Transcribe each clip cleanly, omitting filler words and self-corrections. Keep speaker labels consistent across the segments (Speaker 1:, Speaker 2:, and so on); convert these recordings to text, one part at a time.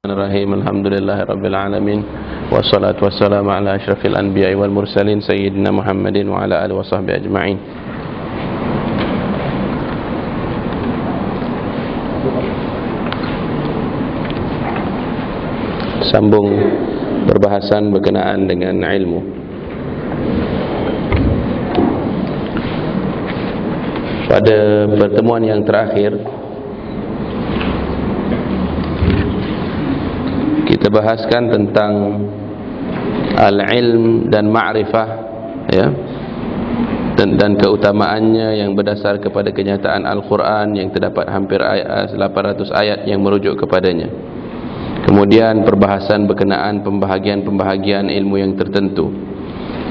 Speaker 1: Bismillahirrahmanirrahim. Alhamdulillahirabbil alamin. Wassalatu wassalamu ala asyrafil anbiya'i wal mursalin sayyidina Muhammadin wa ala alihi washabbihi ajma'in. Sambung perbahasan berkenaan dengan ilmu. Pada pertemuan yang terakhir kita bahaskan tentang al-ilm dan ma'rifah, ya, dan keutamaannya yang berdasar kepada kenyataan Al-Quran yang terdapat hampir 800 ayat yang merujuk kepadanya. Kemudian perbahasan berkenaan pembahagian-pembahagian ilmu yang tertentu,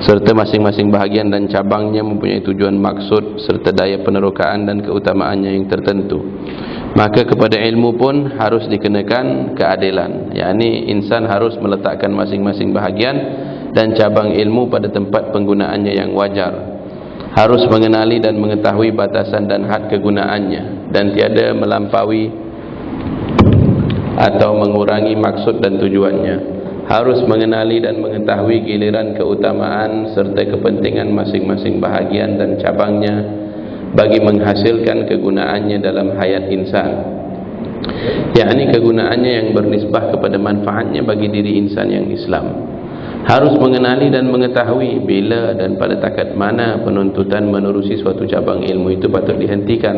Speaker 1: serta masing-masing bahagian dan cabangnya mempunyai tujuan maksud serta daya penerokaan dan keutamaannya yang tertentu. Maka kepada ilmu pun harus dikenakan keadilan, yakni insan harus meletakkan masing-masing bahagian dan cabang ilmu pada tempat penggunaannya yang wajar, harus mengenali dan mengetahui batasan dan had kegunaannya, dan tiada melampaui atau mengurangi maksud dan tujuannya, harus mengenali dan mengetahui giliran keutamaan serta kepentingan masing-masing bahagian dan cabangnya bagi menghasilkan kegunaannya dalam hayat insan, yakni kegunaannya yang bernisbah kepada manfaatnya bagi diri insan yang Islam. Harus mengenali dan mengetahui bila dan pada takat mana penuntutan menerusi suatu cabang ilmu itu patut dihentikan,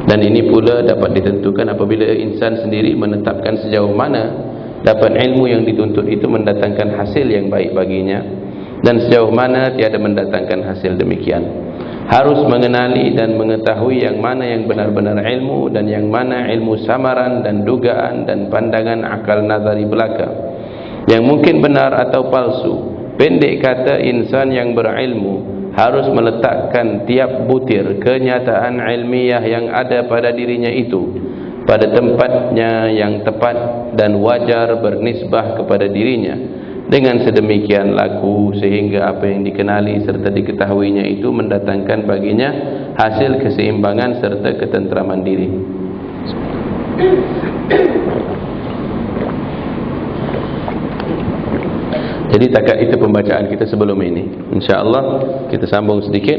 Speaker 1: dan ini pula dapat ditentukan apabila insan sendiri menetapkan sejauh mana dapat ilmu yang dituntut itu mendatangkan hasil yang baik baginya dan sejauh mana tiada mendatangkan hasil demikian. Harus mengenali dan mengetahui yang mana yang benar-benar ilmu dan yang mana ilmu samaran dan dugaan dan pandangan akal nazari belaka yang mungkin benar atau palsu. Pendek kata, insan yang berilmu harus meletakkan tiap butir kenyataan ilmiah yang ada pada dirinya itu pada tempatnya yang tepat dan wajar bernisbah kepada dirinya, dengan sedemikian laku sehingga apa yang dikenali serta diketahuinya itu mendatangkan baginya hasil keseimbangan serta ketenteraman diri. Jadi takat itu pembacaan kita sebelum ini. InsyaAllah kita sambung sedikit.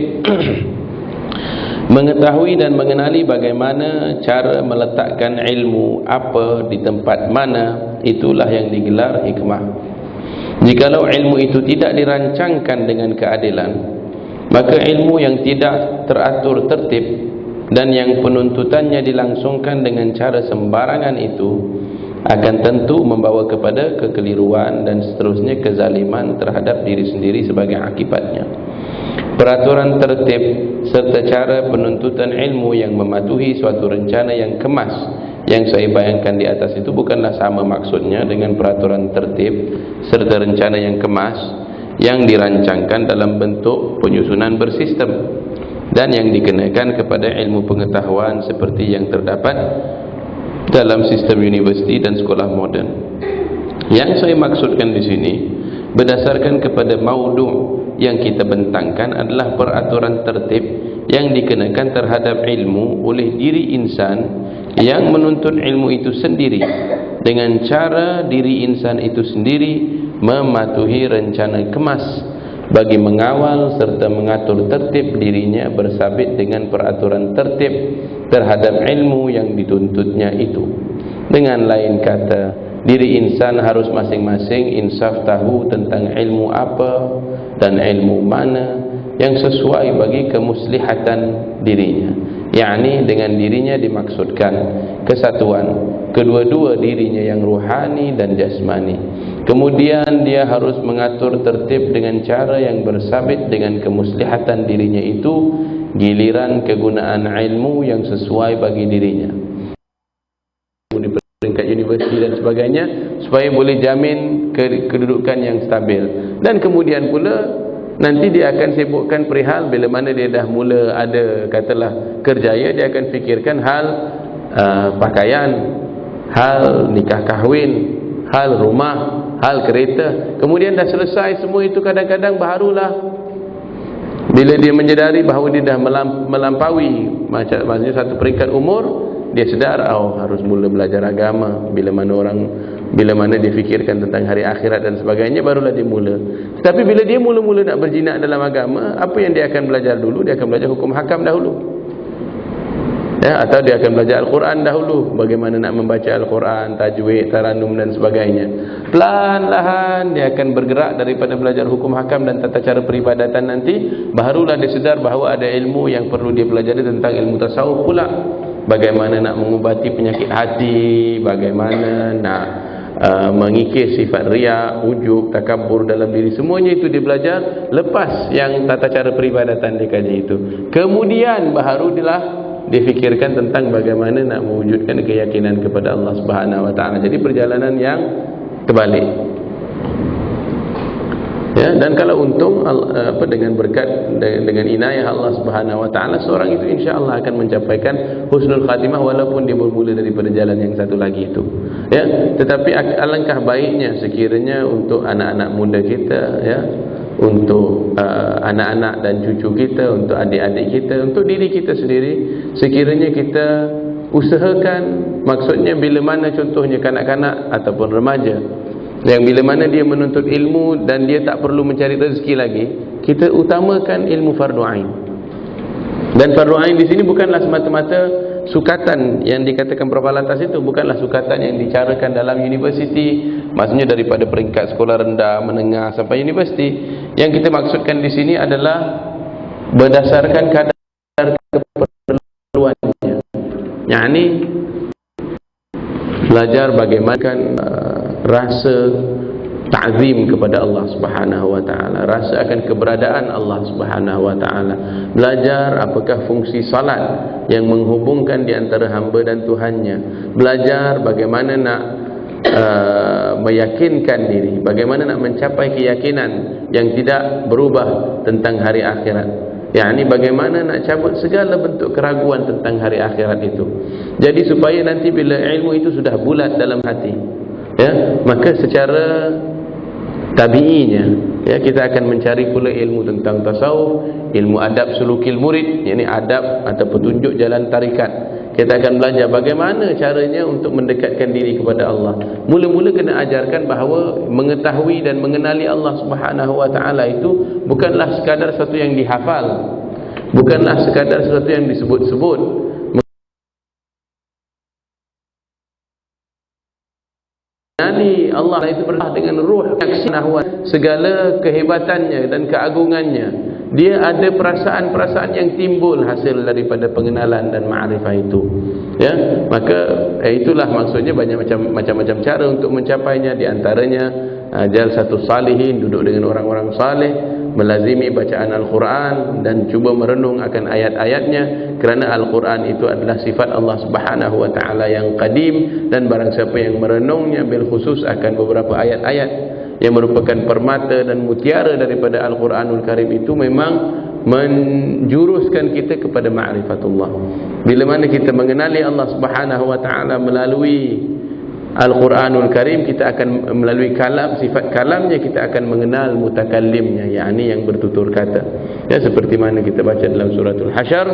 Speaker 1: Mengetahui dan mengenali bagaimana cara meletakkan ilmu apa di tempat mana, itulah yang digelar hikmah. Jikalau ilmu itu tidak dirancangkan dengan keadilan, maka ilmu yang tidak teratur tertib dan yang penuntutannya dilangsungkan dengan cara sembarangan itu akan tentu membawa kepada kekeliruan dan seterusnya kezaliman terhadap diri sendiri sebagai akibatnya. Peraturan tertib serta cara penuntutan ilmu yang mematuhi suatu rencana yang kemas yang saya bayangkan di atas itu bukanlah sama maksudnya dengan peraturan tertib serta rencana yang kemas yang dirancangkan dalam bentuk penyusunan bersistem dan yang dikenakan kepada ilmu pengetahuan seperti yang terdapat dalam sistem universiti dan sekolah moden. Yang saya maksudkan di sini berdasarkan kepada maudu' yang kita bentangkan adalah peraturan tertib yang dikenakan terhadap ilmu oleh diri insan yang menuntut ilmu itu sendiri, dengan cara diri insan itu sendiri mematuhi rencana kemas bagi mengawal serta mengatur tertib dirinya bersabit dengan peraturan tertib terhadap ilmu yang dituntutnya itu. Dengan lain kata, diri insan harus masing-masing insaf tahu tentang ilmu apa dan ilmu mana yang sesuai bagi kemuslihatan dirinya, yakni dengan dirinya dimaksudkan kesatuan kedua-dua dirinya yang ruhani dan jasmani. Kemudian dia harus mengatur tertib dengan cara yang bersabit dengan kemuslihatan dirinya itu, giliran kegunaan ilmu yang sesuai bagi dirinya di peringkat universiti dan sebagainya, supaya boleh jamin kedudukan yang stabil. Dan kemudian pula nanti dia akan sibukkan perihal bila mana dia dah mula ada katalah kerjaya, dia akan fikirkan hal pakaian, hal nikah kahwin, hal rumah, hal kereta. Kemudian dah selesai semua itu, kadang-kadang barulah bila dia menyedari bahawa dia dah melampaui maksudnya satu peringkat umur, dia sedar, oh harus mula belajar agama. Bila mana orang Bila mana dia fikirkan tentang hari akhirat dan sebagainya, barulah dia mula. Tapi bila dia mula-mula nak berjinak dalam agama, apa yang dia akan belajar dulu? Dia akan belajar hukum hakam dahulu. Ya, atau dia akan belajar Al-Quran dahulu, bagaimana nak membaca Al-Quran, tajwid, taranum dan sebagainya. Pelan-lahan dia akan bergerak daripada belajar hukum hakam dan tata cara peribadatan nanti, barulah dia sedar bahawa ada ilmu yang perlu dia pelajari tentang ilmu tasawuf pula. Bagaimana nak mengubati penyakit hati, bagaimana nak mengikis sifat riak, ujub, takabur dalam diri. Semuanya itu dia belajar lepas yang tata cara peribadatan dia kaji itu. Kemudian baru dia fikirkan tentang bagaimana nak mewujudkan keyakinan kepada Allah Subhanahu wa taala. Jadi perjalanan yang terbalik. Ya, dan kalau untung dengan berkat dengan inayah Allah Subhanahu wa taala, seorang itu insya-Allah akan mencapaikan husnul khatimah walaupun dia bermula daripada jalan yang satu lagi itu. Ya, tetapi alangkah baiknya sekiranya untuk anak-anak muda kita, ya, untuk anak-anak dan cucu kita, untuk adik-adik kita, untuk diri kita sendiri, sekiranya kita usahakan, maksudnya bila mana contohnya kanak-kanak ataupun remaja yang bila mana dia menuntut ilmu dan dia tak perlu mencari rezeki lagi, kita utamakan ilmu fardu ain. Dan fardu ain di sini bukanlah semata-mata sukatan yang dikatakan Prof. Al-Atas itu, bukanlah sukatan yang dicarakan dalam universiti, maksudnya daripada peringkat sekolah rendah, menengah sampai universiti. Yang kita maksudkan di sini adalah berdasarkan kadar keperluannya. Yani belajar bagaimana rasa ta'zim kepada Allah Subhanahu wa taala, rasa akan keberadaan Allah Subhanahu wa taala. Belajar apakah fungsi salat yang menghubungkan di antara hamba dan Tuhannya. Belajar bagaimana nak meyakinkan diri, bagaimana nak mencapai keyakinan yang tidak berubah tentang hari akhirat. Yani bagaimana nak cabut segala bentuk keraguan tentang hari akhirat itu. Jadi supaya nanti bila ilmu itu sudah bulat dalam hati, ya, maka secara tabi'inya, ya, kita akan mencari pula ilmu tentang tasawuf, ilmu adab sulukil murid, yakni adab atau petunjuk jalan tarikat. Kita akan belajar bagaimana caranya untuk mendekatkan diri kepada Allah. Mula-mula kena ajarkan bahawa mengetahui dan mengenali Allah Subhanahu wa taala itu bukanlah sekadar sesuatu yang dihafal, bukanlah sekadar sesuatu yang disebut-sebut. Mengenali Allah itu berlah dengan ruh segala kehebatannya dan keagungannya. Dia ada perasaan-perasaan yang timbul hasil daripada pengenalan dan ma'rifah itu. Ya, maka itulah maksudnya banyak macam-macam cara untuk mencapainya. Di antaranya jalsatus salihin, duduk dengan orang-orang saleh, melazimi bacaan Al-Quran dan cuba merenung akan ayat-ayatnya, kerana Al-Quran itu adalah sifat Allah Subhanahu wa taala yang qadim, dan barang siapa yang merenungnya bil khusus akan beberapa ayat-ayat yang merupakan permata dan mutiara daripada Al-Quranul Karim itu, memang menjuruskan kita kepada ma'rifatullah. Bila mana kita mengenali Allah Subhanahu wa taala melalui Al-Quranul Karim, kita akan melalui kalam, sifat kalamnya kita akan mengenal mutakallimnya, yakni yang bertutur kata. Ya, seperti mana kita baca dalam suratul Hasyr,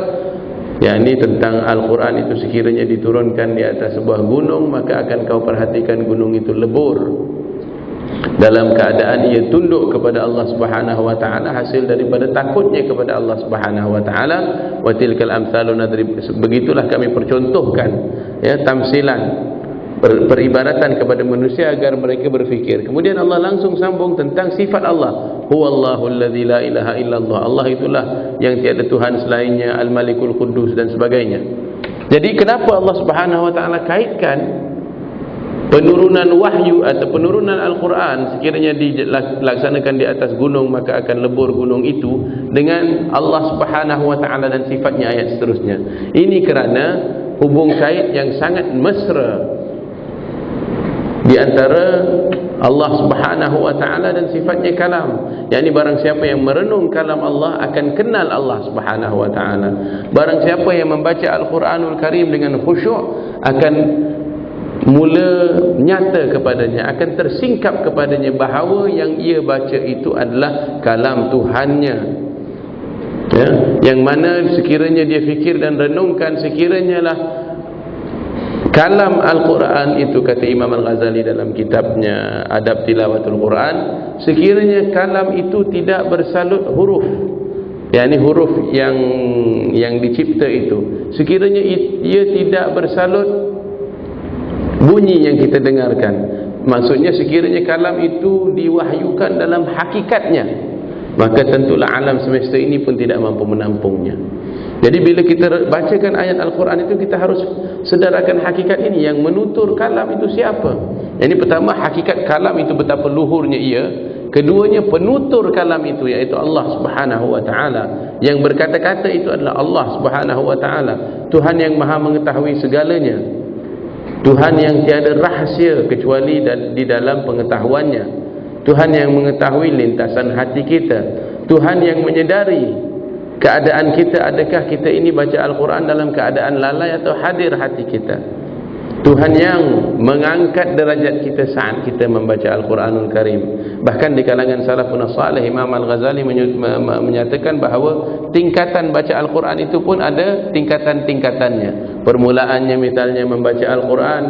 Speaker 1: yakni tentang Al-Quran itu sekiranya diturunkan di atas sebuah gunung, maka akan kau perhatikan gunung itu lebur dalam keadaan ia tunduk kepada Allah Subhanahu wa taala, hasil daripada takutnya kepada Allah Subhanahu wa taala. Wa tilkal amsalu nadrib, begitulah kami percontohkan, ya, tamsilan, peribaratan kepada manusia agar mereka berfikir. Kemudian Allah langsung sambung tentang sifat Allah. Huwallahu alladzi la ilaha illallah. Allah itulah yang tiada Tuhan selainnya, Al-Malikul Quddus dan sebagainya. Jadi kenapa Allah Subhanahu wa taala kaitkan penurunan wahyu atau penurunan Al-Quran, sekiranya dilaksanakan di atas gunung maka akan lebur gunung itu, dengan Allah Subhanahu wa taala dan sifatnya ayat seterusnya? Ini kerana hubung kait yang sangat mesra di antara Allah Subhanahu wa taala dan sifatnya kalam. yakni barang siapa yang merenung kalam Allah akan kenal Allah Subhanahu wa taala. Barang siapa yang membaca Al-Quranul Karim dengan khusyuk akan mula nyata kepadanya, akan tersingkap kepadanya bahawa yang ia baca itu adalah kalam Tuhannya, ya, yang mana sekiranya dia fikir dan renungkan, sekiranya lah kalam Al-Quran itu, kata Imam Al-Ghazali dalam kitabnya Adab Tilawatul Quran, sekiranya kalam itu tidak bersalut huruf, yakni huruf yang dicipta itu, sekiranya ia tidak bersalut bunyi yang kita dengarkan, maksudnya sekiranya kalam itu diwahyukan dalam hakikatnya, maka tentulah alam semesta ini pun tidak mampu menampungnya. Jadi bila kita bacakan ayat Al-Quran itu, kita harus sedarakan hakikat ini. Yang menutur kalam itu siapa? Yang pertama, hakikat kalam itu betapa luhurnya ia. Keduanya, penutur kalam itu iaitu Allah Subhanahu wa taala. Yang berkata-kata itu adalah Allah Subhanahu wa taala, Tuhan yang Maha mengetahui segalanya, Tuhan yang tiada rahsia kecuali di dalam pengetahuannya, Tuhan yang mengetahui lintasan hati kita, Tuhan yang menyedari keadaan kita, adakah kita ini baca Al-Quran dalam keadaan lalai atau hadir hati kita. Tuhan yang mengangkat derajat kita saat kita membaca Al-Quranul Karim. Bahkan di kalangan salafun salih, Imam Al-Ghazali menyatakan bahawa tingkatan baca Al-Quran itu pun ada tingkatan-tingkatannya. Permulaannya misalnya membaca Al-Quran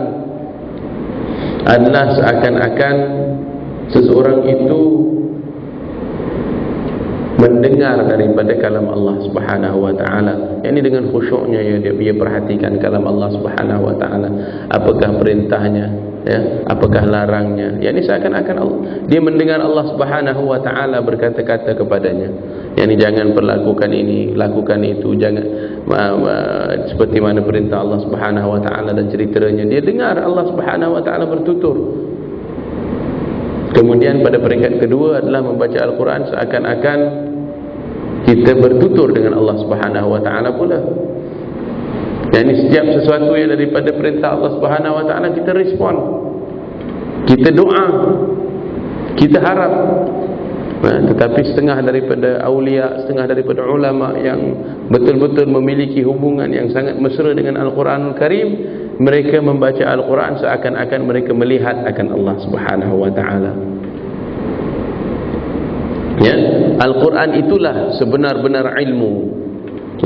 Speaker 1: adalah seakan-akan seseorang itu mendengar daripada kalam Allah Subhanahu wa taala. Ini dengan khusyuknya dia perhatikan kalam Allah Subhanahu wa taala. Apakah perintahnya, ya, apakah larangnya. Ini seakan-akan dia mendengar Allah Subhanahu wa taala berkata-kata kepadanya. Ini jangan perlakukan ini, lakukan itu, jangan seperti mana perintah Allah Subhanahu wa taala dan ceritanya. Dia dengar Allah Subhanahu wa taala bertutur. Kemudian pada peringkat kedua adalah membaca Al-Quran seakan-akan kita bertutur dengan Allah Subhanahu wa taala pula. Yani setiap sesuatu yang daripada perintah Allah Subhanahu wa taala kita respon. Kita doa, kita harap. Tetapi setengah daripada aulia, setengah daripada ulama yang betul-betul memiliki hubungan yang sangat mesra dengan Al-Quranul Karim, mereka membaca Al-Quran seakan-akan mereka melihat akan Allah Subhanahu wa taala. Ya, Al-Quran itulah sebenar-benar ilmu.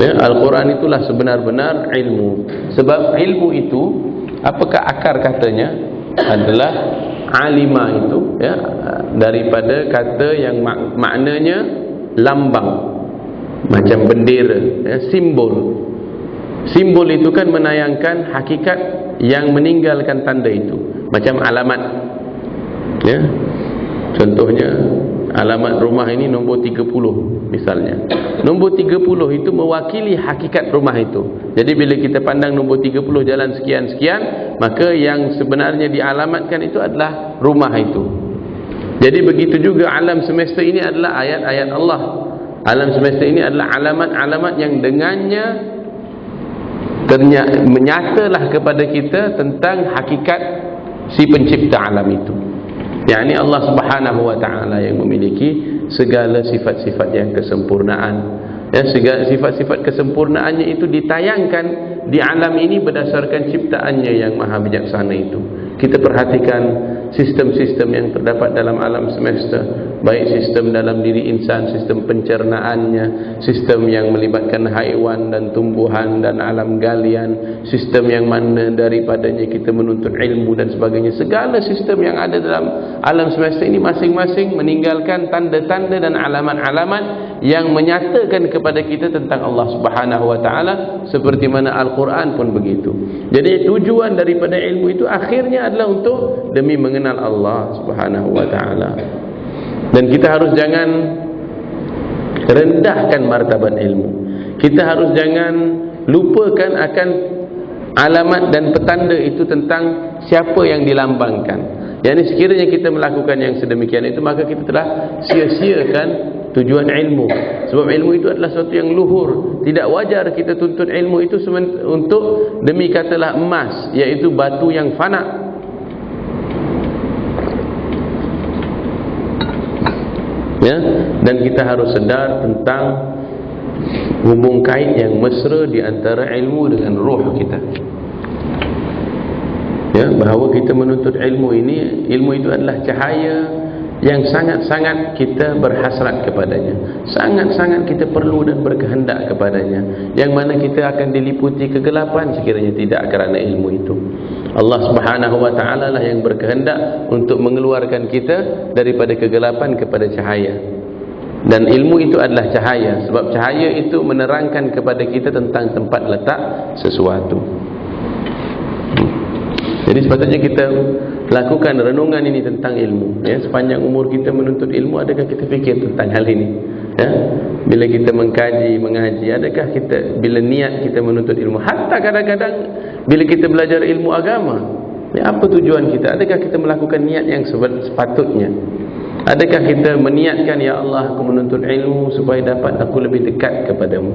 Speaker 1: Ya, Al-Quran itulah sebenar-benar ilmu. Sebab ilmu itu, apakah akar katanya? Adalah alima itu, ya, daripada kata yang maknanya lambang, macam bendera, ya, simbol. Simbol itu kan menayangkan hakikat yang meninggalkan tanda itu, macam alamat, ya. Contohnya alamat rumah ini nombor 30 misalnya. Nombor 30 itu mewakili hakikat rumah itu. Jadi bila kita pandang nombor 30 jalan sekian-sekian, maka yang sebenarnya dialamatkan itu adalah rumah itu. Jadi begitu juga alam semesta ini adalah ayat-ayat Allah. Alam semesta ini adalah alamat-alamat yang dengannya menyatalah kepada kita tentang hakikat si pencipta alam itu. yakni Allah Subhanahu wa taala yang memiliki segala sifat-sifat yang kesempurnaan. Ya, segala sifat-sifat kesempurnaannya itu ditayangkan di alam ini berdasarkan ciptaannya yang maha bijaksana itu. Kita perhatikan sistem-sistem yang terdapat dalam alam semesta, baik sistem dalam diri insan, sistem pencernaannya, sistem yang melibatkan haiwan dan tumbuhan dan alam galian, sistem yang mana daripadanya kita menuntut ilmu dan sebagainya. Segala sistem yang ada dalam alam semesta ini masing-masing meninggalkan tanda-tanda dan alamat-alamat yang menyatakan kepada kita tentang Allah Subhanahu wa taala, seperti mana Al-Quran pun begitu. Jadi tujuan daripada ilmu itu akhirnya adalah untuk demi mengenal Allah Subhanahu wa taala. Dan kita harus jangan rendahkan martabat ilmu. Kita harus jangan lupakan akan alamat dan petanda itu tentang siapa yang dilambangkan. Yani sekiranya kita melakukan yang sedemikian itu, maka kita telah sia-siakan tujuan ilmu. Sebab ilmu itu adalah sesuatu yang luhur. Tidak wajar kita tuntut ilmu itu untuk demi katalah emas, iaitu batu yang fana. Ya, dan kita harus sedar tentang hubung kait yang mesra di antara ilmu dengan roh kita. Ya, bahawa kita menuntut ilmu ini, ilmu itu adalah cahaya yang sangat-sangat kita berhasrat kepadanya, sangat-sangat kita perlu dan berkehendak kepadanya, yang mana kita akan diliputi kegelapan sekiranya tidak kerana ilmu itu. Allah Subhanahu wa taala lah yang berkehendak untuk mengeluarkan kita daripada kegelapan kepada cahaya. Dan ilmu itu adalah cahaya, sebab cahaya itu menerangkan kepada kita tentang tempat letak sesuatu. Jadi sepatutnya kita lakukan renungan ini tentang ilmu, ya. Sepanjang umur kita menuntut ilmu, adakah kita fikir tentang hal ini, ya? Bila kita mengkaji, mengaji, adakah kita, bila niat kita menuntut ilmu, hatta kadang-kadang bila kita belajar ilmu agama, ya, apa tujuan kita? Adakah kita melakukan niat yang sepatutnya? Adakah kita meniatkan, ya Allah, aku menuntut ilmu supaya dapat aku lebih dekat kepadamu.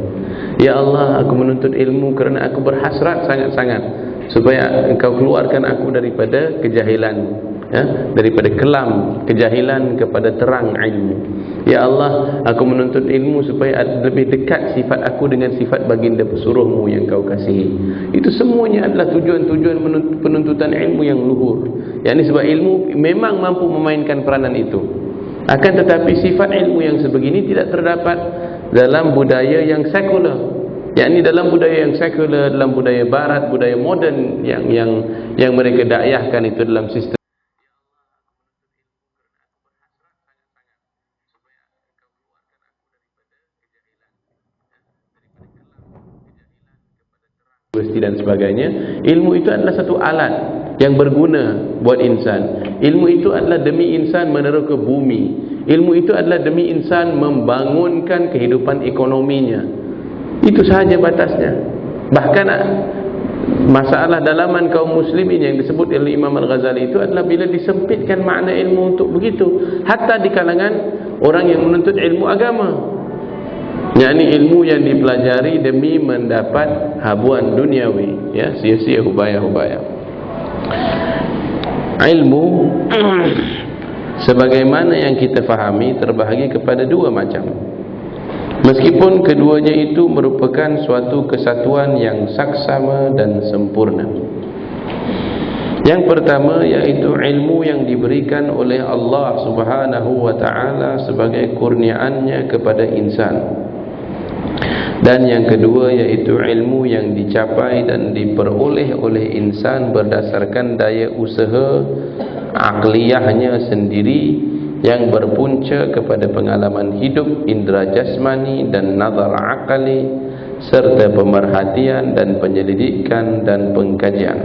Speaker 1: Ya Allah, aku menuntut ilmu kerana aku berhasrat sangat-sangat supaya engkau keluarkan aku daripada kejahilan, ya, daripada kelam kejahilan kepada terang ilmu. Ya Allah, aku menuntut ilmu supaya lebih dekat sifat aku dengan sifat baginda pesuruhmu yang kau kasihi. Itu semuanya adalah tujuan-tujuan penuntutan ilmu yang luhur. Yang sebab ilmu memang mampu memainkan peranan itu. Akan tetapi sifat ilmu yang sebegini tidak terdapat dalam budaya yang sekular. Yakni dalam budaya yang sekular, dalam budaya barat, budaya moden yang mereka dakwahkan itu dalam sistem dan sebagainya. Ilmu itu adalah satu alat yang berguna buat insan. Ilmu itu adalah demi insan meneroka bumi. Ilmu itu adalah demi insan membangunkan kehidupan ekonominya. Itu sahaja batasnya. Bahkan masalah dalaman kaum muslimin yang disebut oleh Imam Al-Ghazali itu adalah bila disempitkan makna ilmu untuk begitu, hatta di kalangan orang yang menuntut ilmu agama, yakni ilmu yang dipelajari demi mendapat habuan duniawi, ya, sia-sia hubaya-hubaya. Ilmu sebagaimana yang kita fahami terbahagi kepada dua macam. Meskipun keduanya itu merupakan suatu kesatuan yang saksama dan sempurna. Yang pertama yaitu ilmu yang diberikan oleh Allah Subhanahu wa taala sebagai kurniaannya kepada insan. Dan yang kedua yaitu ilmu yang dicapai dan diperoleh oleh insan berdasarkan daya usaha akliyahnya sendiri yang berpunca kepada pengalaman hidup indera jasmani dan nazar akali serta pemerhatian dan penyelidikan dan pengkajian.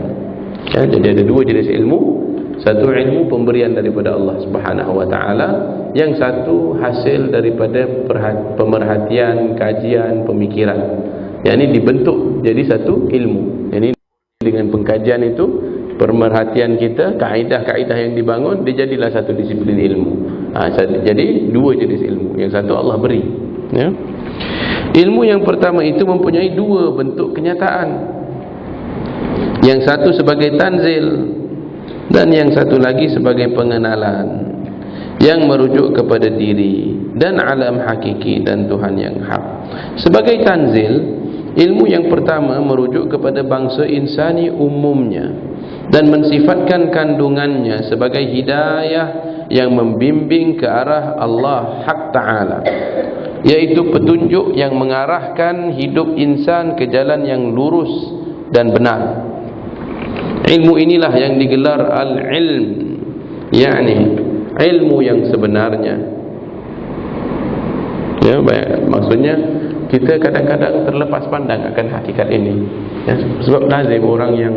Speaker 1: Ya, jadi ada dua jenis ilmu. Satu ilmu pemberian daripada Allah Subhanahu wa taala, yang satu hasil daripada pemerhatian, kajian, pemikiran. Yang ini dibentuk jadi satu ilmu. Ini dengan pengkajian itu, pemerhatian kita, kaedah-kaedah yang dibangun, dia jadilah satu disiplin ilmu. Jadi dua jenis ilmu. Yang satu Allah beri, ya. Ilmu yang pertama itu mempunyai dua bentuk kenyataan. Yang satu sebagai tanzil dan yang satu lagi sebagai pengenalan yang merujuk kepada diri dan alam hakiki dan Tuhan yang hak. Sebagai tanzil, ilmu yang pertama merujuk kepada bangsa insani umumnya dan mensifatkan kandungannya sebagai hidayah yang membimbing ke arah Allah Hak Ta'ala, yaitu petunjuk yang mengarahkan hidup insan ke jalan yang lurus dan benar. Ilmu inilah yang digelar al-ilm, yakni ilmu yang sebenarnya. Ya, maksudnya kita kadang-kadang terlepas pandang akan hakikat ini, ya, sebab lazim orang yang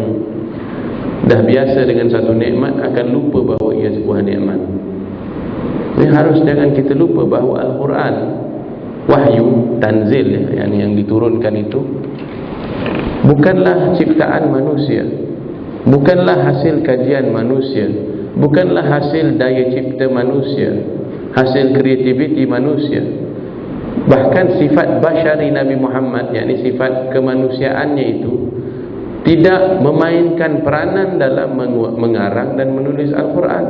Speaker 1: dah biasa dengan satu nikmat akan lupa bahawa ia sebuah nikmat. Ini harus jangan kita lupa bahawa Al-Quran wahyu tanzil, yang diturunkan itu bukanlah ciptaan manusia, bukanlah hasil kajian manusia, bukanlah hasil daya cipta manusia, hasil kreativiti manusia. Bahkan sifat basyari Nabi Muhammad, yakni sifat kemanusiaannya itu tidak memainkan peranan dalam mengarang dan menulis Al-Quran.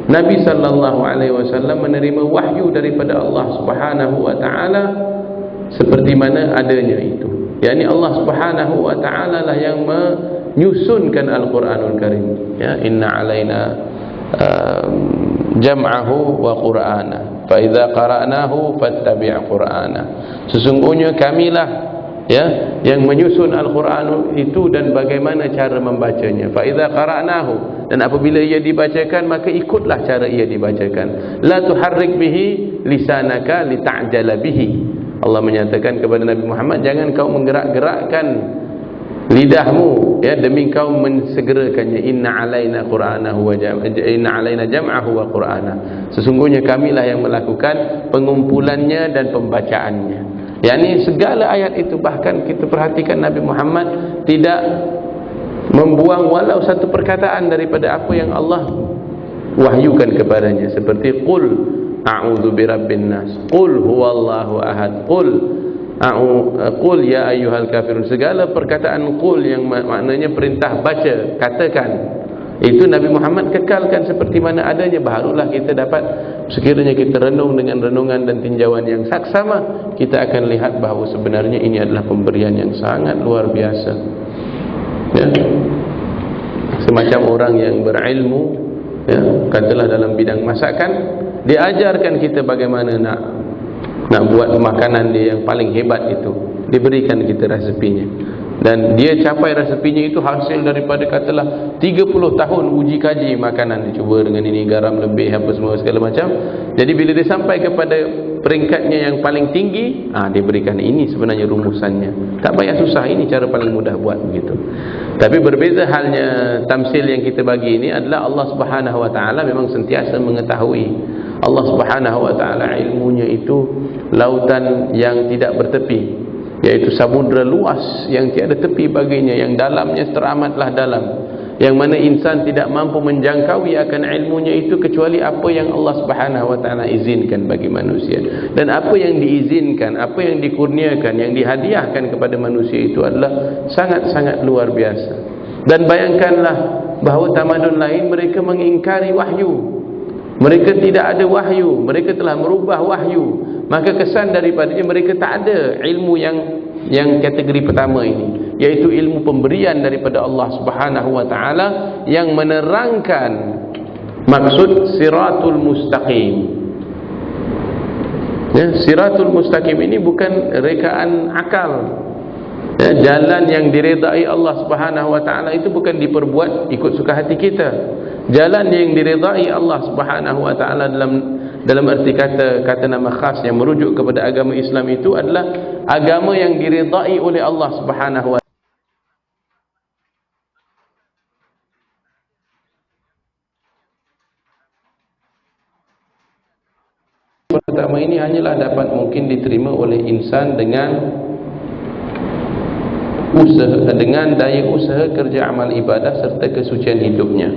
Speaker 1: Nabi SAW menerima wahyu daripada Allah Subhanahu wa ta'ala seperti mana adanya itu. yakni Allah Subhanahu wa taala lah yang menyusunkan Al-Qur'anul Karim. Ya, inna alaina jam'ahu wa qur'ana fa idza qara'nahu fattabi' qur'ana. Sesungguhnya kamilah ya, yang menyusun Al-Quran itu dan bagaimana cara membacanya. Fa idza qara'nahu, dan apabila ia dibacakan maka ikutlah cara ia dibacakan. La tuharrik bihi lisanaka lita'jala bihi. Allah menyatakan kepada Nabi Muhammad, jangan kau menggerak-gerakkan lidahmu, ya, demi kau mensegerakannya. Inna alaina jam'ahu wa qur'ana. Sesungguhnya kamilah yang melakukan pengumpulannya dan pembacaannya. yakni segala ayat itu, bahkan kita perhatikan Nabi Muhammad tidak membuang walau satu perkataan daripada apa yang Allah wahyukan kepadanya, seperti qul a'udzu birabbin nas, qul huwallahu ahad, qul ya ayyuhal kafirun. Segala perkataan qul yang maknanya perintah baca, katakan, itu Nabi Muhammad kekalkan seperti mana adanya. Barulah kita dapat, sekiranya kita renung dengan renungan dan tinjauan yang saksama, kita akan lihat bahawa sebenarnya ini adalah pemberian yang sangat luar biasa, ya. Semacam orang yang berilmu, ya, katalah dalam bidang masakan, diajarkan kita bagaimana nak buat makanan dia yang paling hebat itu, diberikan kita resepinya, dan dia capai resepinya itu hasil daripada katalah 30 tahun uji kaji makanan. Dia cuba dengan ini, garam lebih, apa semua segala macam. Jadi bila dia sampai kepada peringkatnya yang paling tinggi, dia berikan ini sebenarnya rumusannya, tak payah susah, ini cara paling mudah buat, begitu. Tapi berbeza halnya tamsil yang kita bagi ini adalah Allah Subhanahu wa taala memang sentiasa mengetahui. Allah Subhanahu wa taala ilmunya itu lautan yang tidak bertepi, yaitu samudra luas yang tiada tepi baginya, yang dalamnya teramatlah dalam, yang mana insan tidak mampu menjangkaui akan ilmunya itu kecuali apa yang Allah Subhanahu wa taala izinkan bagi manusia. Dan apa yang diizinkan, apa yang dikurniakan, yang dihadiahkan kepada manusia itu adalah sangat-sangat luar biasa. Dan bayangkanlah bahawa tamadun lain mereka mengingkari wahyu, mereka tidak ada wahyu, mereka telah merubah wahyu, maka kesan daripadanya mereka tak ada ilmu yang kategori pertama ini, yaitu ilmu pemberian daripada Allah Subhanahu wa taala yang menerangkan maksud siratul mustaqim. Ya, siratul mustaqim ini bukan rekaan akal. Ya, jalan yang diredai Allah Subhanahu wa taala itu bukan diperbuat ikut suka hati kita. Jalan yang diredai Allah Subhanahu wa taala dalam arti kata nama khas yang merujuk kepada agama Islam itu adalah agama yang diredai oleh Allah Subhanahu wa taala. Pertama ini hanyalah dapat mungkin diterima oleh insan dengan usaha, dengan daya usaha kerja amal ibadah serta kesucian hidupnya.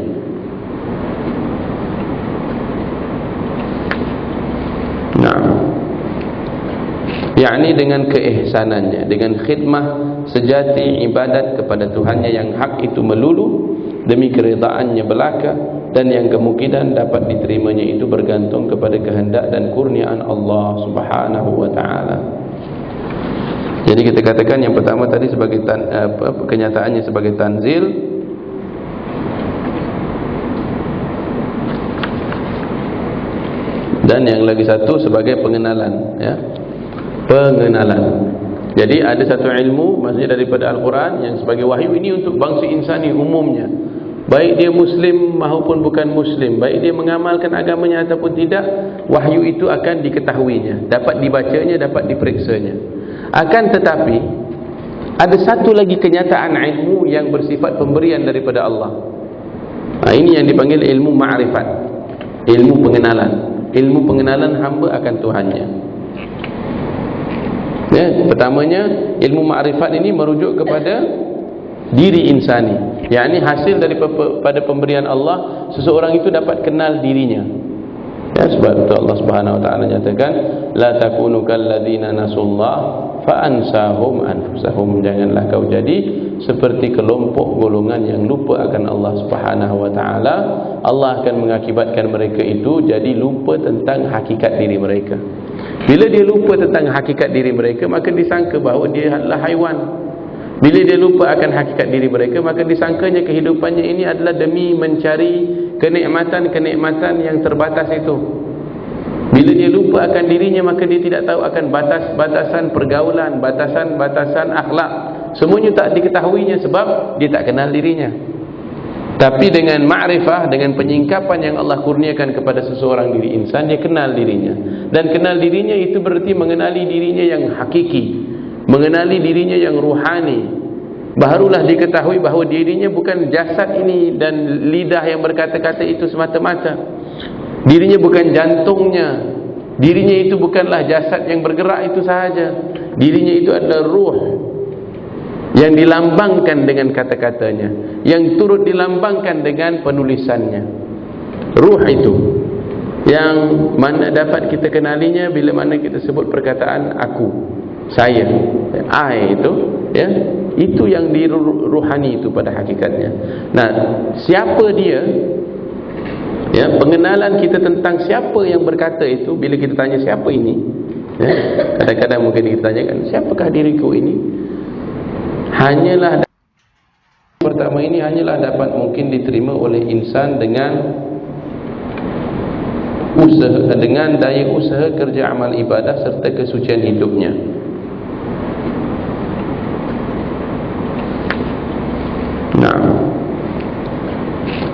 Speaker 1: yakni dengan keihsanannya, dengan khidmah sejati ibadat kepada Tuhannya yang hak itu melulu demi keredaannya belaka, dan yang kemungkinan dapat diterimanya itu bergantung kepada kehendak dan kurniaan Allah Subhanahu wa taala. Jadi kita katakan yang pertama tadi sebagai kenyataannya sebagai tanzil, dan yang lagi satu sebagai pengenalan, ya, pengenalan. Jadi ada satu ilmu maksudnya daripada Al-Quran yang sebagai wahyu ini untuk bangsa insani umumnya, baik dia muslim maupun bukan muslim, baik dia mengamalkan agamanya ataupun tidak, wahyu itu akan diketahuinya, dapat dibacanya, dapat diperiksanya. Akan tetapi ada satu lagi kenyataan ilmu yang bersifat pemberian daripada Allah. Ini yang dipanggil ilmu ma'rifat, ilmu pengenalan, ilmu pengenalan hamba akan Tuhannya. Ya, pertamanya ilmu ma'rifat ini merujuk kepada diri insani, yakni hasil daripada pemberian Allah, seseorang itu dapat kenal dirinya. Ya, sebab itu Allah Subhanahu wa taala nyatakan la takunu kalladzina nasullah fa ansahum anfusahum, janganlah kau jadi seperti kelompok golongan yang lupa akan Allah Subhanahu wa taala. Allah akan mengakibatkan mereka itu jadi lupa tentang hakikat diri mereka. Bila dia lupa tentang hakikat diri mereka, maka disangka bahawa dia adalah haiwan. Bila dia lupa akan hakikat diri mereka, maka disangkanya kehidupannya ini adalah demi mencari kenikmatan-kenikmatan yang terbatas itu. Bila dia lupa akan dirinya, maka dia tidak tahu akan batas-batasan pergaulan, batasan-batasan akhlak. Semuanya tak diketahuinya sebab dia tak kenal dirinya. Tapi dengan ma'rifah, dengan penyingkapan yang Allah kurniakan kepada seseorang diri insan, dia kenal dirinya. Dan kenal dirinya itu berarti mengenali dirinya yang hakiki, mengenali dirinya yang ruhani. Barulah diketahui bahawa dirinya bukan jasad ini dan lidah yang berkata-kata itu semata-mata. Dirinya bukan jantungnya, dirinya itu bukanlah jasad yang bergerak itu sahaja. Dirinya itu adalah ruh yang dilambangkan dengan kata-katanya, yang turut dilambangkan dengan penulisannya. Ruh itu yang mana dapat kita kenalinya bila mana kita sebut perkataan aku, saya, I itu, ya, itu yang di ruhani itu pada hakikatnya. Nah, siapa dia? Ya, pengenalan kita tentang siapa yang berkata itu, bila kita tanya siapa ini, ya, kadang-kadang mungkin kita tanyakan, siapakah diriku ini? Hanyalah pertama ini hanyalah dapat mungkin diterima oleh insan dengan usaha, dengan daya usaha kerja amal ibadah serta kesucian hidupnya. Nah,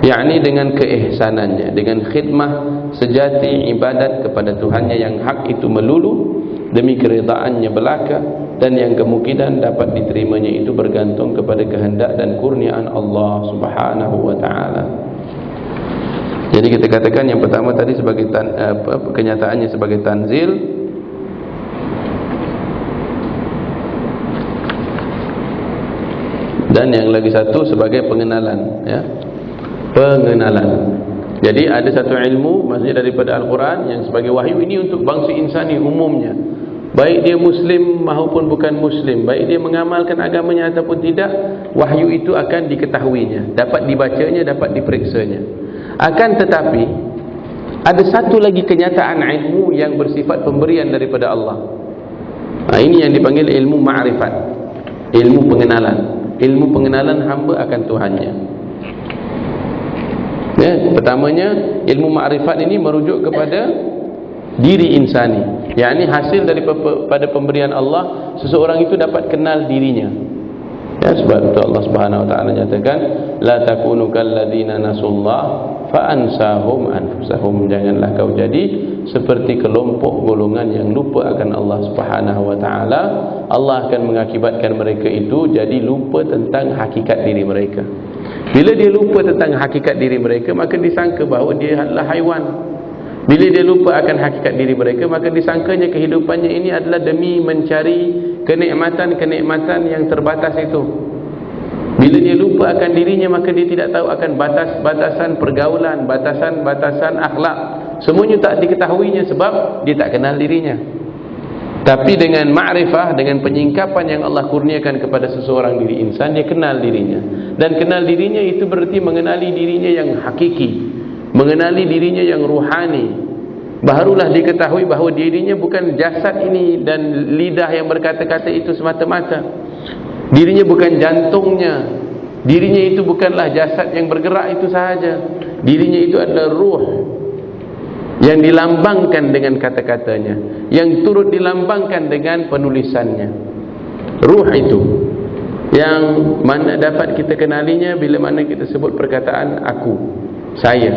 Speaker 1: yakni dengan keihsanannya, dengan khidmah sejati ibadat kepada Tuhannya yang hak itu melulu demi keredaannya belaka, dan yang kemungkinan dapat diterimanya itu bergantung kepada kehendak dan kurniaan Allah Subhanahu wa taala. Jadi kita katakan yang pertama tadi sebagai kenyataannya sebagai tanzil, dan yang lagi satu sebagai pengenalan, ya. Pengenalan. Jadi ada satu ilmu maksudnya daripada Al-Quran yang sebagai wahyu ini untuk bangsa insani umumnya, baik dia muslim maupun bukan muslim, baik dia mengamalkan agamanya ataupun tidak, wahyu itu akan diketahuinya, dapat dibacanya, dapat diperiksanya. Akan tetapi ada satu lagi kenyataan ilmu yang bersifat pemberian daripada Allah. Nah, ini yang dipanggil ilmu ma'rifat, ilmu pengenalan, ilmu pengenalan hamba akan Tuhannya. Ya, pertamanya ilmu ma'rifat ini merujuk kepada diri insani, yakni hasil daripada pemberian Allah, seseorang itu dapat kenal dirinya. Ya, sebab itu Allah Subhanahu wa taala nyatakan, la takunu kalladzina nasullah fa ansahum anfusahum. Janganlah kau jadi seperti kelompok golongan yang lupa akan Allah Subhanahu wa taala. Allah akan mengakibatkan mereka itu jadi lupa tentang hakikat diri mereka. Bila dia lupa tentang hakikat diri mereka, maka disangka bahawa dia adalah haiwan. Bila dia lupa akan hakikat diri mereka, maka disangkanya kehidupannya ini adalah demi mencari kenikmatan-kenikmatan yang terbatas itu. Bila dia lupa akan dirinya, maka dia tidak tahu akan batas-batasan pergaulan, batasan-batasan akhlak. Semuanya tak diketahuinya sebab dia tak kenal dirinya. Tapi dengan ma'rifah, dengan penyingkapan yang Allah kurniakan kepada seseorang diri insan, dia kenal dirinya. Dan kenal dirinya itu berarti mengenali dirinya yang hakiki, mengenali dirinya yang ruhani. Barulah diketahui bahawa dirinya bukan jasad ini dan lidah yang berkata-kata itu semata-mata. Dirinya bukan jantungnya, dirinya itu bukanlah jasad yang bergerak itu sahaja. Dirinya itu adalah ruh yang dilambangkan dengan kata-katanya, yang turut dilambangkan dengan penulisannya. Ruh itu yang mana dapat kita kenalinya bila mana kita sebut perkataan aku, saya,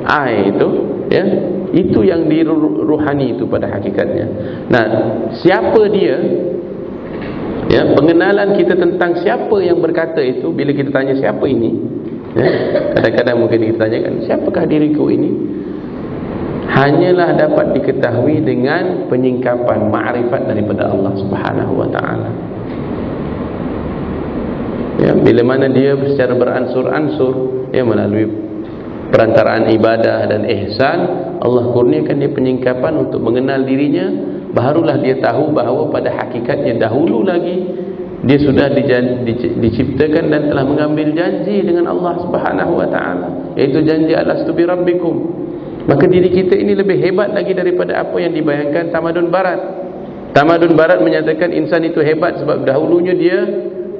Speaker 1: I itu, ya, itu yang di ruhani itu pada hakikatnya. Nah, siapa dia? Ya, pengenalan kita tentang siapa yang berkata itu, bila kita tanya siapa ini, ya, kadang-kadang mungkin kita tanyakan, siapakah diriku ini? Hanyalah dapat diketahui dengan penyingkapan ma'rifat daripada Allah Subhanahu wa taala. Ya, bila mana dia secara beransur-ansur, ya, melalui perantaraan ibadah dan ihsan, Allah kurniakan dia penyingkapan untuk mengenal dirinya, barulah dia tahu bahawa pada hakikatnya dahulu lagi dia sudah diciptakan dan telah mengambil janji dengan Allah Subhanahu wa taala, iaitu janji alastu bi rabbikum. Maka diri kita ini lebih hebat lagi daripada apa yang dibayangkan tamadun barat. Tamadun barat menyatakan insan itu hebat sebab dahulunya dia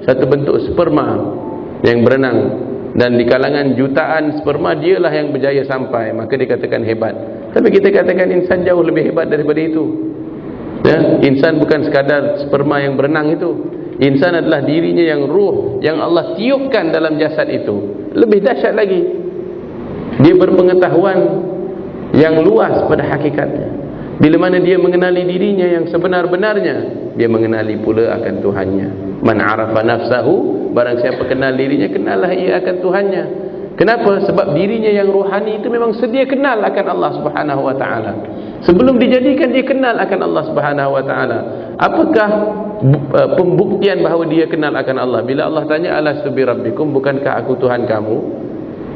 Speaker 1: satu bentuk sperma yang berenang, dan di kalangan jutaan sperma dialah yang berjaya sampai, maka dikatakan hebat. Tapi kita katakan insan jauh lebih hebat daripada itu. Ya, insan bukan sekadar sperma yang berenang itu. Insan adalah dirinya yang ruh, yang Allah tiupkan dalam jasad itu. Lebih dahsyat lagi, dia berpengetahuan yang luas pada hakikatnya. Bila mana dia mengenali dirinya yang sebenar-benarnya, dia mengenali pula akan Tuhannya. Man arafa nafsahu, barang siapa kenal dirinya, kenallah ia akan Tuhannya. Kenapa? Sebab dirinya yang rohani itu memang sedia kenal akan Allah Subhanahu wa taala. Sebelum dijadikan, dia kenal akan Allah Subhanahu wa taala. Apakah pembuktian bahawa dia kenal akan Allah? Bila Allah tanya, alastu bi rabbikum, bukankah aku Tuhan kamu?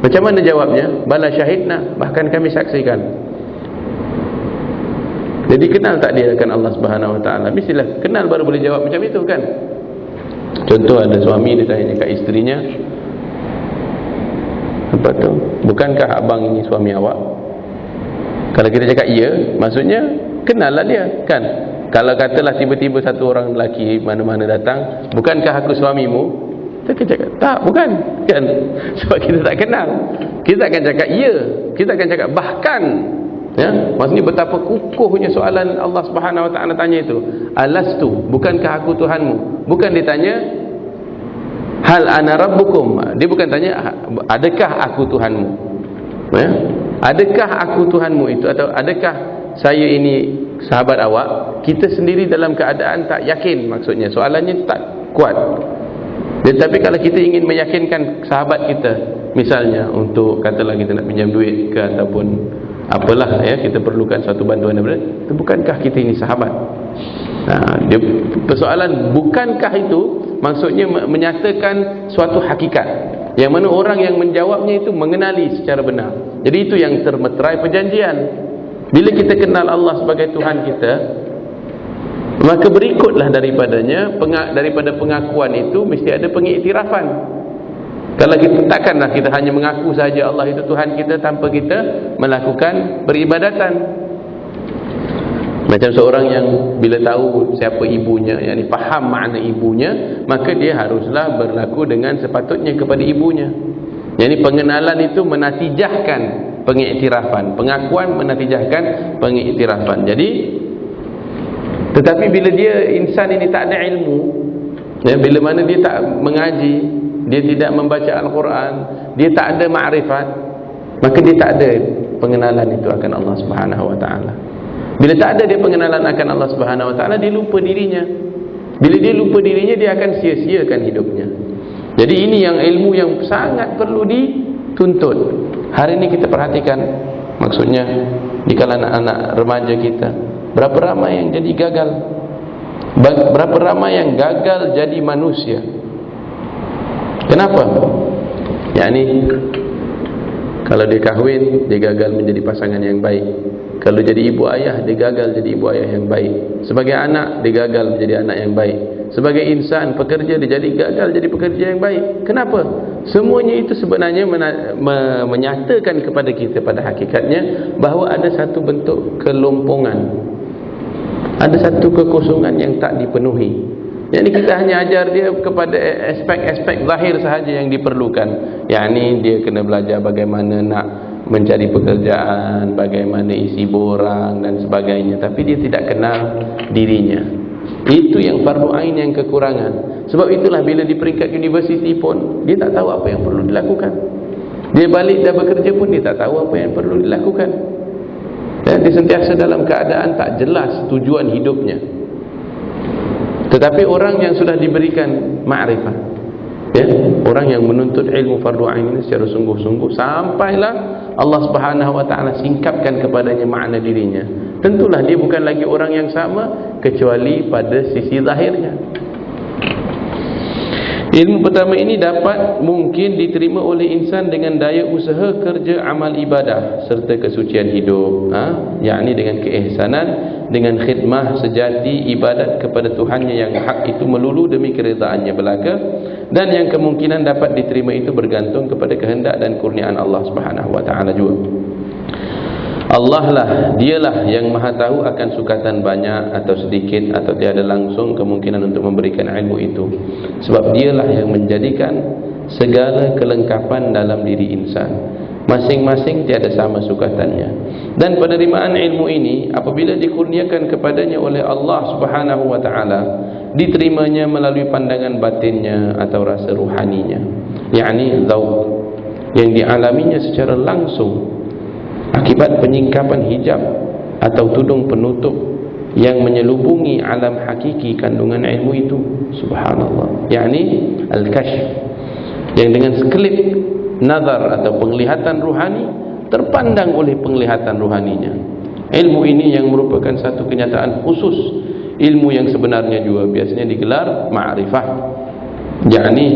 Speaker 1: Macam mana jawabnya? Bala syahidna, bahkan kami saksikan. Jadi kenal tak dia akan Allah Subhanahu wa taala? Mestilah kenal baru boleh jawab macam itu kan. Contoh, ada suami dia tanya kat isterinya, apa tu? Bukankah abang ini suami awak? Kalau kita cakap ya, maksudnya kenal lah dia kan. Kalau katalah tiba-tiba satu orang lelaki mana-mana datang, bukankah aku suamimu? Kita cakap tak, bukan kan. Sebab kita tak kenal. Kita akan cakap ya, kita akan cakap bahkan. Ya, maksudnya betapa kukuhnya soalan Allah Subhanahu wa taala tanya itu. Alastu, bukankah aku Tuhanmu? Bukan ditanya hal ana rabbukum. Dia bukan tanya adakah aku Tuhanmu? Ya? Adakah aku Tuhanmu itu, atau adakah saya ini sahabat awak? Kita sendiri dalam keadaan tak yakin, maksudnya soalannya tak kuat. Tetapi kalau kita ingin meyakinkan sahabat kita, misalnya untuk katalah kita nak pinjam duit ke ataupun apalah ya, kita perlukan satu bantuan daripada, bukankah kita ini sahabat? Dia, persoalan bukankah itu maksudnya menyatakan suatu hakikat yang mana orang yang menjawabnya itu mengenali secara benar. Jadi itu yang termeterai perjanjian. Bila kita kenal Allah sebagai Tuhan kita, maka berikutlah daripadanya, daripada pengakuan itu mesti ada pengiktirafan. Kalau kita takkanlah kita hanya mengaku saja Allah itu Tuhan kita tanpa kita melakukan peribadatan. Macam seorang yang bila tahu siapa ibunya, yakni faham makna ibunya, maka dia haruslah berlaku dengan sepatutnya kepada ibunya. Yakni pengenalan itu menatijahkan pengiktirafan, pengakuan menatijahkan pengiktirafan. Jadi tetapi bila dia insan ini tak ada ilmu, ya, bila mana dia tak mengaji, dia tidak membaca Al-Quran, dia tak ada ma'rifat, maka dia tak ada pengenalan itu akan Allah Subhanahu wa taala. Bila tak ada dia pengenalan akan Allah Subhanahu wa taala, dia lupa dirinya. Bila dia lupa dirinya, dia akan sia-siakan hidupnya. Jadi ini yang ilmu yang sangat perlu dituntut. Hari ini kita perhatikan, maksudnya di kalangan anak-anak remaja kita, berapa ramai yang jadi gagal, berapa ramai yang gagal jadi manusia. Kenapa? Yakni kalau dia kahwin, dia gagal menjadi pasangan yang baik. Kalau jadi ibu ayah, dia gagal jadi ibu ayah yang baik. Sebagai anak, dia gagal menjadi anak yang baik. Sebagai insan, pekerja, dia jadi gagal jadi pekerja yang baik. Kenapa? Semuanya itu sebenarnya menyatakan kepada kita pada hakikatnya bahawa ada satu bentuk kelompongan, ada satu kekosongan yang tak dipenuhi. Jadi kita hanya ajar dia kepada aspek-aspek zahir sahaja yang diperlukan. Yakni dia kena belajar bagaimana nak mencari pekerjaan, bagaimana isi borang dan sebagainya, tapi dia tidak kenal dirinya. Itu yang fardu ain, yang kekurangan. Sebab itulah bila di peringkat universiti pun dia tak tahu apa yang perlu dilakukan. Dia balik dah bekerja pun dia tak tahu apa yang perlu dilakukan. Dan dia sentiasa dalam keadaan tak jelas tujuan hidupnya. Tetapi orang yang sudah diberikan ma'rifah, ya, orang yang menuntut ilmu fardu ain ini secara sungguh-sungguh, sampailah Allah Subhanahu wa taala singkapkan kepadanya makna dirinya, tentulah dia bukan lagi orang yang sama kecuali pada sisi zahirnya. Ilmu pertama ini dapat mungkin diterima oleh insan dengan daya usaha kerja amal ibadah serta kesucian hidup, yakni dengan keihsanan, dengan khidmah sejati ibadat kepada Tuhannya yang hak itu melulu demi keredaannya belaka, dan yang kemungkinan dapat diterima itu bergantung kepada kehendak dan kurniaan Allah Subhanahu wa taala juga. Allah lah, dialah yang maha tahu akan sukatan banyak atau sedikit atau tiada langsung kemungkinan untuk memberikan ilmu itu. Sebab dialah yang menjadikan segala kelengkapan dalam diri insan. Masing-masing tiada sama sukatannya. Dan penerimaan ilmu ini apabila dikurniakan kepadanya oleh Allah Subhanahu wa taala, diterimanya melalui pandangan batinnya atau rasa ruhaninya, yakni zauq, yang dialaminya secara langsung akibat penyingkapan hijab atau tudung penutup yang menyelubungi alam hakiki kandungan ilmu itu. Subhanallah, yakni al-kashf, yang dengan sekelip nazar atau penglihatan ruhani terpandang oleh penglihatan ruhaninya. Ilmu ini yang merupakan satu kenyataan khusus ilmu yang sebenarnya juga biasanya digelar ma'rifah, yakni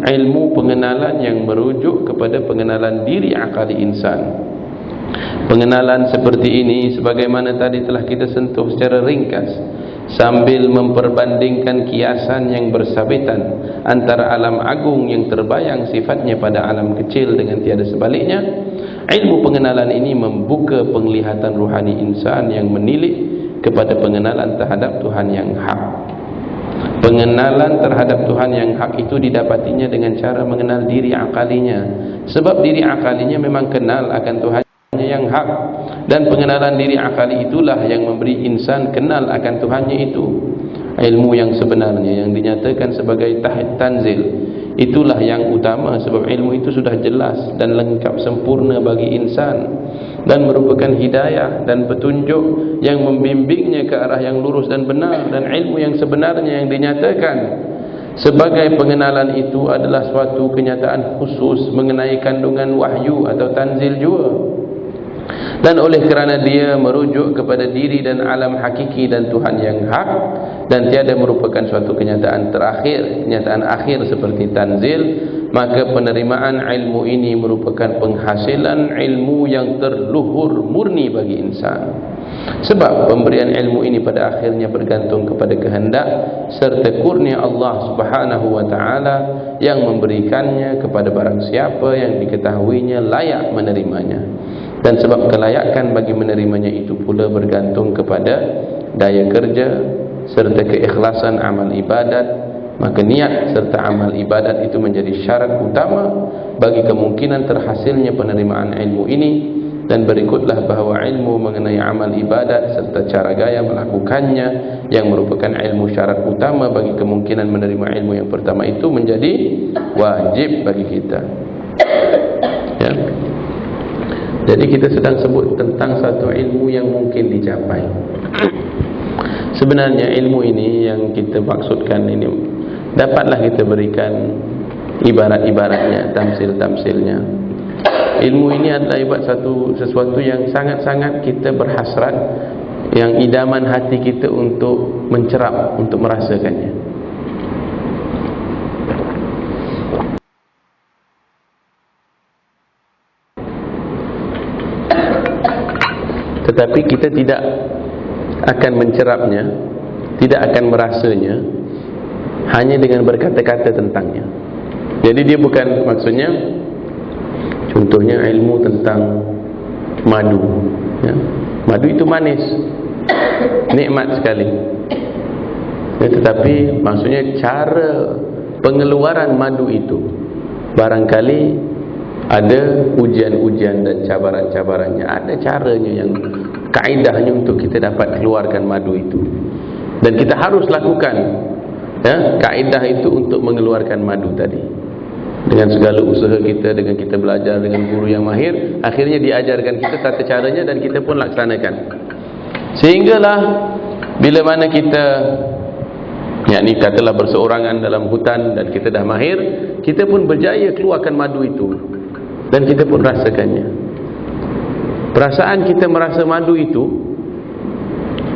Speaker 1: ilmu pengenalan yang merujuk kepada pengenalan diri akali insan. Pengenalan seperti ini sebagaimana tadi telah kita sentuh secara ringkas, sambil memperbandingkan kiasan yang bersabitan antara alam agung yang terbayang sifatnya pada alam kecil dengan tiada sebaliknya. Ilmu pengenalan ini membuka penglihatan ruhani insan yang menilik kepada pengenalan terhadap Tuhan yang hak. Pengenalan terhadap Tuhan yang hak itu didapatinya dengan cara mengenal diri akalinya, sebab diri akalinya memang kenal akan Tuhan yang hak, dan pengenalan diri akali itulah yang memberi insan kenal akan Tuhannya itu. Ilmu yang sebenarnya yang dinyatakan sebagai tahid tanzil, itulah yang utama, sebab ilmu itu sudah jelas dan lengkap sempurna bagi insan dan merupakan hidayah dan petunjuk yang membimbingnya ke arah yang lurus dan benar. Dan ilmu yang sebenarnya yang dinyatakan sebagai pengenalan itu adalah suatu kenyataan khusus mengenai kandungan wahyu atau tanzil juga. Dan oleh kerana dia merujuk kepada diri dan alam hakiki dan Tuhan yang hak, dan tiada merupakan suatu kenyataan terakhir, kenyataan akhir seperti tanzil, maka penerimaan ilmu ini merupakan penghasilan ilmu yang terluhur murni bagi insan. Sebab pemberian ilmu ini pada akhirnya bergantung kepada kehendak serta kurnia Allah Subhanahu wa taala yang memberikannya kepada barang siapa yang diketahuinya layak menerimanya. Dan sebab kelayakan bagi menerimanya itu pula bergantung kepada daya kerja serta keikhlasan amal ibadat, maka niat serta amal ibadat itu menjadi syarat utama bagi kemungkinan terhasilnya penerimaan ilmu ini. Dan berikutlah bahawa ilmu mengenai amal ibadat serta cara gaya melakukannya yang merupakan ilmu syarat utama bagi kemungkinan menerima ilmu yang pertama itu menjadi wajib bagi kita, ya. Jadi kita sedang sebut tentang satu ilmu yang mungkin dicapai. Sebenarnya ilmu ini yang kita maksudkan ini dapatlah kita berikan ibarat-ibaratnya, tamsil-tamsilnya. Ilmu ini adalah sesuatu yang sangat-sangat kita berhasrat, yang idaman hati kita untuk mencerap, untuk merasakannya. Tetapi kita tidak akan mencerapnya, tidak akan merasanya hanya dengan berkata-kata tentangnya. Jadi dia bukan, maksudnya contohnya ilmu tentang madu, ya. Madu itu manis, nikmat sekali, ya, tetapi maksudnya cara pengeluaran madu itu barangkali ada ujian-ujian dan cabaran-cabarannya, ada caranya yang kaedahnya untuk kita dapat keluarkan madu itu, dan kita harus lakukan, ya, kaedah itu untuk mengeluarkan madu tadi. Dengan segala usaha kita, dengan kita belajar dengan guru yang mahir, akhirnya diajarkan kita tata caranya dan kita pun laksanakan. Sehinggalah bila mana kita, yakni katalah berseorangan dalam hutan dan kita dah mahir, kita pun berjaya keluarkan madu itu dan kita pun rasakannya. Perasaan kita merasa madu itu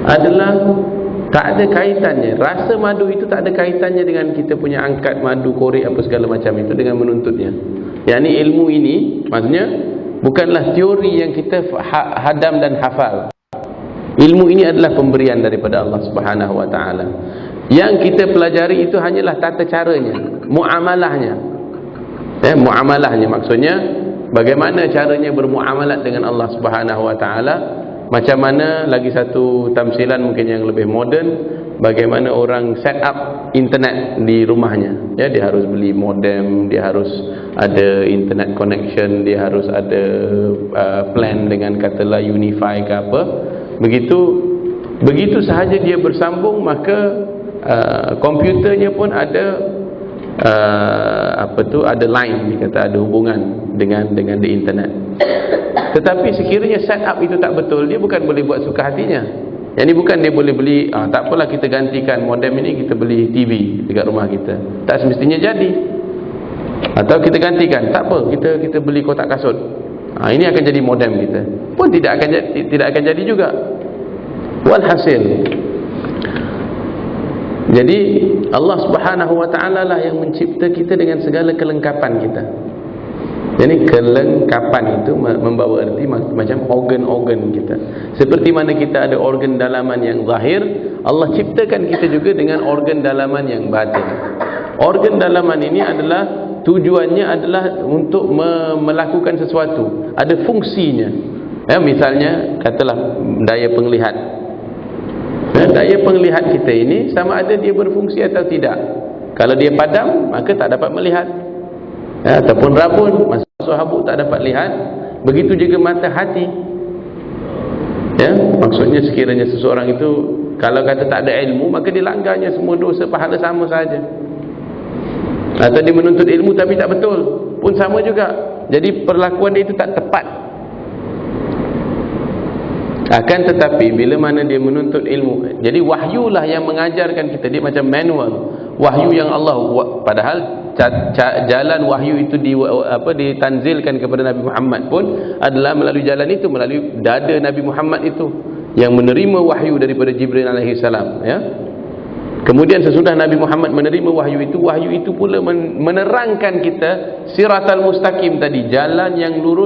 Speaker 1: adalah tak ada kaitannya, rasa madu itu tak ada kaitannya dengan kita punya angkat madu, korek apa segala macam itu dengan menuntutnya. Yakni ilmu ini maksudnya bukanlah teori yang kita hadam dan hafal. Ilmu ini adalah pemberian daripada Allah Subhanahu wa taala. Yang kita pelajari itu hanyalah tata caranya, muamalahnya. Ya, muamalahnya maksudnya bagaimana caranya bermuamalat dengan Allah Subhanahu wa taala. Macam mana, lagi satu tamsilan mungkin yang lebih moden, bagaimana orang set up internet di rumahnya. Ya, dia harus beli modem, dia harus ada internet connection, dia harus ada plan dengan katalah Unify ke apa. Begitu sahaja dia bersambung, maka komputernya pun ada ada line, dikata ada hubungan dengan di internet. Tetapi sekiranya setup itu tak betul, dia bukan boleh buat suka hatinya. Yang ni bukan dia boleh beli, tak apalah kita gantikan modem ini, kita beli TV dekat rumah kita. Tak semestinya jadi. Atau kita gantikan, tak apa, kita beli kotak kasut. Ini akan jadi modem kita. Pun tidak akan jadi juga. Walhasil, jadi Allah Subhanahu wa taala lah yang mencipta kita dengan segala kelengkapan kita. Jadi kelengkapan itu membawa erti macam organ-organ kita. Seperti mana kita ada organ dalaman yang zahir, Allah ciptakan kita juga dengan organ dalaman yang batin. Organ dalaman ini adalah tujuannya adalah untuk melakukan sesuatu, ada fungsinya. Misalnya katalah daya penglihat. Daya penglihat kita ini sama ada dia berfungsi atau tidak. Kalau dia padam, maka tak dapat melihat. Ataupun rabun, masuk habuk tak dapat lihat. Begitu juga mata hati. Maksudnya sekiranya seseorang itu kalau kata tak ada ilmu, maka dia langgarnya semua dosa pahala sama saja. Atau dia menuntut ilmu tapi tak betul, pun sama juga. Jadi perlakuan dia itu tak tepat. Akan tetapi bila mana dia menuntut ilmu, jadi wahyulah yang mengajarkan kita. Dia macam manual, wahyu yang Allah, padahal jalan wahyu itu ditanzilkan kepada Nabi Muhammad pun adalah melalui jalan itu, melalui dada Nabi Muhammad itu yang menerima wahyu daripada Jibril alaihi salam. Kemudian sesudah Nabi Muhammad menerima wahyu itu pula menerangkan kita siratal mustaqim tadi, jalan yang lurus